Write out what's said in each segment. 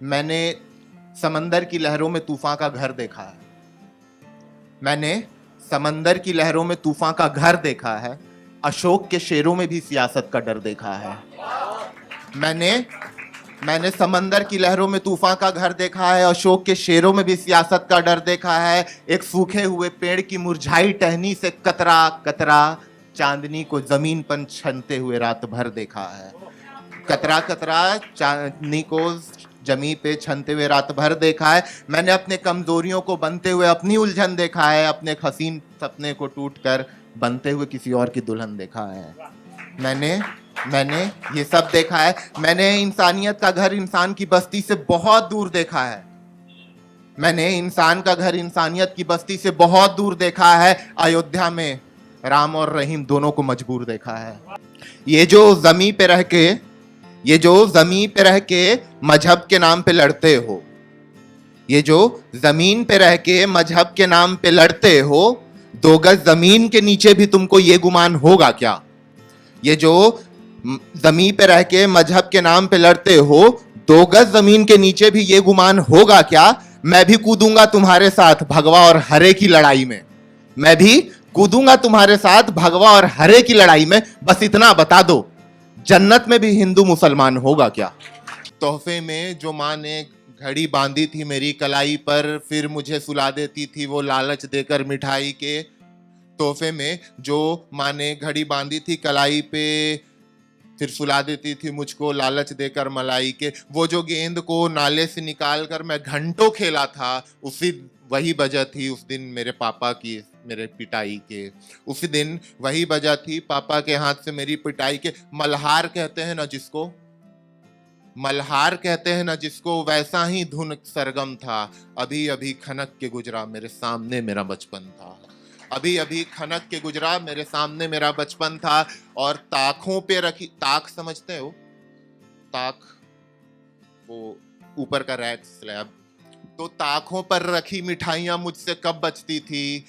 मैंने समंदर की लहरों में तूफान का घर देखा है। मैंने समंदर की लहरों में तूफान का घर देखा है। अशोक के शेरों में भी सियासत का डर देखा है। मैंने समंदर की लहरों में तूफान का घर देखा है। अशोक के शेरों में भी सियासत का डर देखा है। एक सूखे हुए पेड़ की मुरझाई टहनी से कतरा कतरा चांदनी को जमीन पर छनते हुए रात भर देखा है। कतरा कतरा चांदनी को जमीन पे छनते हुए रात भर देखा है। मैंने अपने कमजोरियों को बनते हुए अपनी उलझन देखा है। अपने हसीन सपने को टूटकर बनते हुए किसी और की दुल्हन देखा है। मैंने ये सब देखा है। मैंने इंसानियत का घर इंसान की बस्ती से बहुत दूर देखा है। मैंने इंसान का घर इंसानियत की बस्ती से बहुत दूर देखा है। अयोध्या में राम और रहीम दोनों को मजबूर देखा है। ये जो जमीन पे रह के मजहब के नाम पे लड़ते हो, ये जो जमीन पे रह के मजहब के नाम पे लड़ते हो, 2 गज जमीन के नीचे भी तुमको ये गुमान होगा क्या? ये जो जमीन पे रह के मजहब के नाम पे लड़ते हो, 2 गज जमीन के नीचे भी ये गुमान होगा क्या? मैं भी कूदूंगा तुम्हारे साथ भगवा और हरे की लड़ाई में। मैं भी कूदूंगा तुम्हारे साथ भगवा और हरे की लड़ाई में। बस इतना बता दो, जन्नत में भी हिंदू मुसलमान होगा क्या? तोहफे में जो माँ ने घड़ी बांधी थी मेरी कलाई पर, फिर मुझे सुला देती थी वो लालच देकर मिठाई के। तोहफे में जो माँ ने घड़ी बांधी थी कलाई पे, फिर सुला देती थी मुझको लालच देकर मलाई के। वो जो गेंद को नाले से निकाल कर मैं घंटों खेला था, वही वजह थी उस दिन मेरे पापा की मेरे पिटाई के। उसी दिन वही वजह थी पापा के हाथ से मेरी पिटाई के। मल्हार कहते हैं ना जिसको, वैसा ही धुन सरगम था। अभी अभी खनक के गुजरा मेरे सामने मेरा बचपन था। अभी अभी खनक के गुजरा मेरे सामने मेरा बचपन था। और ताकों पे रखी, ताक समझते हो? ताक, वो ऊपर का रैक स्लैब। तो ताकों पर रखी मिठाइयां मुझसे कब बचती थी?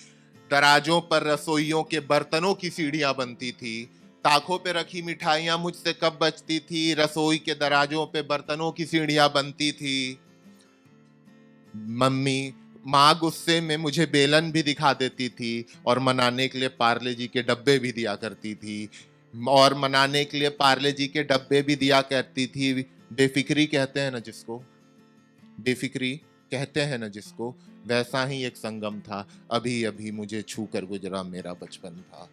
दराजों पर रसोइयों के बर्तनों की सीढ़ियां बनती थी। ताकों पे रखी मिठाइयां मुझसे कब बचती थी? रसोई के दराजों पे बर्तनों की सीढ़ियां बनती थी। माँ गुस्से में मुझे बेलन भी दिखा देती थी और मनाने के लिए पार्ले जी के डब्बे भी दिया करती थी। बेफिक्री कहते हैं ना जिसको, वैसा ही एक संगम था। अभी अभी मुझे छू कर गुजरा मेरा बचपन था।